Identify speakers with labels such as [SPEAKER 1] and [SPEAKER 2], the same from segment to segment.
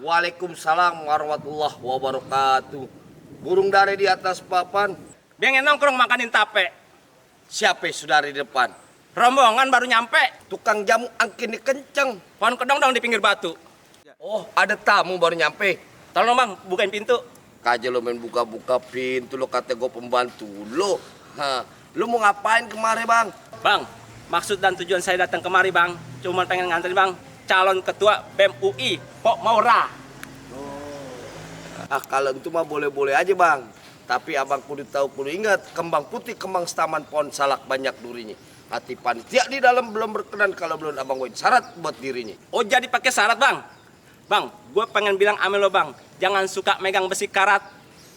[SPEAKER 1] Waalaikumsalam warahmatullahi wabarakatuh. Burung dari di atas papan.
[SPEAKER 2] Biang nongkrong makanin tape.
[SPEAKER 1] Siapa saudari di depan?
[SPEAKER 2] Rombongan baru nyampe.
[SPEAKER 1] Tukang jamu angkin kenceng.
[SPEAKER 2] Pohon kedong-dong di pinggir batu.
[SPEAKER 1] Oh, ada tamu baru nyampe.
[SPEAKER 2] Tolong bang, bukain pintu.
[SPEAKER 1] Kaja lo main buka-buka pintu, lo kata gue pembantu lo. Lo mau ngapain kemari bang?
[SPEAKER 2] Bang, maksud dan tujuan saya datang kemari bang, cuma pengen nganterin bang calon ketua BEM UI, Pok Maura.
[SPEAKER 1] Kalau itu mah boleh-boleh aja bang. Tapi abang kudu tahu, kudu ingat, kembang putih, kembang setaman, pohon salak banyak durinya. Hati panitia di dalam belum berkenan kalau belum abang goin syarat buat dirinya.
[SPEAKER 2] Oh jadi pakai syarat bang? Bang, gue pengen bilang amel lo bang, jangan suka megang besi karat.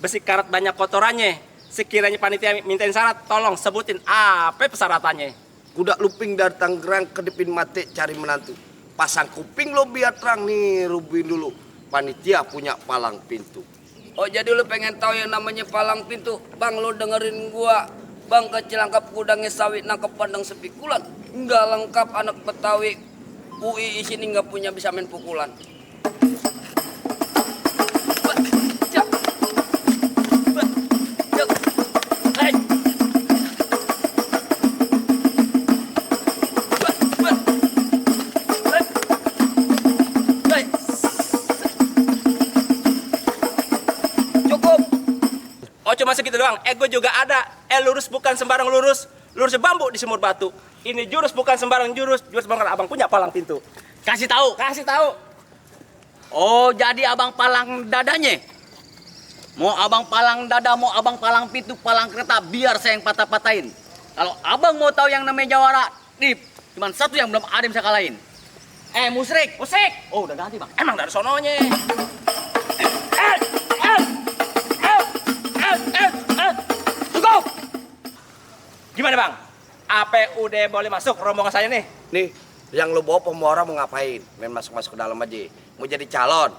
[SPEAKER 2] Besi karat banyak kotorannya. Sekiranya panitia mintain syarat, tolong sebutin apa persyaratannya.
[SPEAKER 1] Kuda luping dari Tangerang kedipin mati cari menantu. Pasang kuping lo biar terang nih, rubuin dulu. Panitia punya palang pintu.
[SPEAKER 3] Oh jadi lu pengen tahu yang namanya palang pintu? Bang lu dengerin gua. Bang kecil angkap kudangnya sawit nangkep pandang sepikulan. Enggak lengkap anak Betawi. UI sini nggak punya bisa main pukulan.
[SPEAKER 2] Cuma segitu doang, ego juga ada. Lurus bukan sembarang lurus. Lurus bambu di semur batu. Ini jurus bukan sembarang jurus. Jurus sembarang abang punya palang pintu.
[SPEAKER 4] Kasih tahu. Oh, jadi abang palang dadanya. Mau abang palang dada, mau abang palang pintu, palang kereta, biar saya yang patah-patahin. Kalau abang mau tahu yang namanya jawara, nih, cuman satu yang belum ada yang bisa kalahin. Musrik. Oh, udah ganti bang.
[SPEAKER 2] Emang dari sononya. Gimana bang? Apa udah boleh masuk rombongan saya nih?
[SPEAKER 1] Nih, yang lo bawa pemora mau ngapain? Main masuk-masuk ke dalam aja. Mau jadi calon.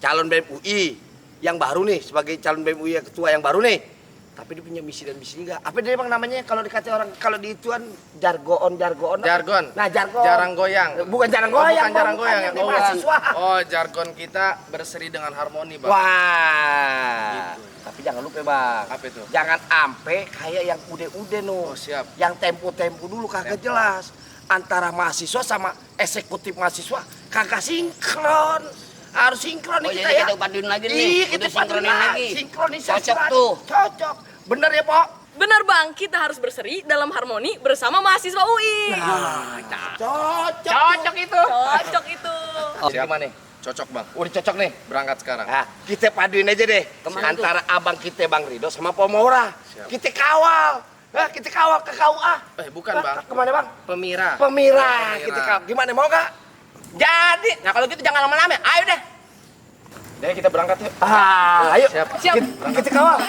[SPEAKER 1] Calon BEM UI. Yang baru nih, sebagai calon BEM UI yang ketua yang baru nih. Tapi dia punya misi dan misi enggak. Apa dia bang namanya kalau dikata orang, kalau di ituan jargon.
[SPEAKER 5] Jargon.
[SPEAKER 1] Nah, jargon.
[SPEAKER 5] Jarang goyang.
[SPEAKER 1] Bukan jarang goyang.
[SPEAKER 5] Bukan jarang goyang.
[SPEAKER 1] Oh, mahasiswa.
[SPEAKER 5] Oh, jargon kita berseri dengan harmoni, Bang.
[SPEAKER 1] Wah.
[SPEAKER 5] Gitu.
[SPEAKER 1] Tapi jangan lupa, Bang.
[SPEAKER 5] Apa itu?
[SPEAKER 1] Jangan ampe kayak yang udah no.
[SPEAKER 5] Oh, siap.
[SPEAKER 1] Yang tempo dulu kagak jelas. Antara mahasiswa sama eksekutif mahasiswa kagak sinkron. Harus sinkron nih kita ya.
[SPEAKER 4] Kita paduin lagi nih.
[SPEAKER 1] Iya, kita
[SPEAKER 4] sinkronin
[SPEAKER 1] paduin
[SPEAKER 4] lagi.
[SPEAKER 1] Sinkronisasi.
[SPEAKER 4] Cocok tuh.
[SPEAKER 1] Cocok. Bener ya, Pak?
[SPEAKER 6] Benar bang, kita harus berseri dalam harmoni bersama mahasiswa UI.
[SPEAKER 1] Cocok itu.
[SPEAKER 6] Cocok itu.
[SPEAKER 5] Siap.
[SPEAKER 1] Gimana nih?
[SPEAKER 5] Cocok, Bang.
[SPEAKER 1] Udah cocok nih.
[SPEAKER 5] Berangkat sekarang.
[SPEAKER 1] Nah, kita paduin aja deh.
[SPEAKER 4] Kemana
[SPEAKER 1] antara abang kita Bang Rido sama Pomora.
[SPEAKER 5] Siap.
[SPEAKER 1] Kita kawal. Kita kawal ke KUA.
[SPEAKER 5] Bukan, Bang.
[SPEAKER 1] Kemana, Bang?
[SPEAKER 5] Pemira.
[SPEAKER 1] Pemira. Kita kawal. Gimana, mau gak?
[SPEAKER 2] Jadi, nah kalau gitu jangan lama-lama. Ayo deh.
[SPEAKER 1] Jadi kita berangkat yuk. Ayo.
[SPEAKER 5] Siap.
[SPEAKER 1] Kita kawal.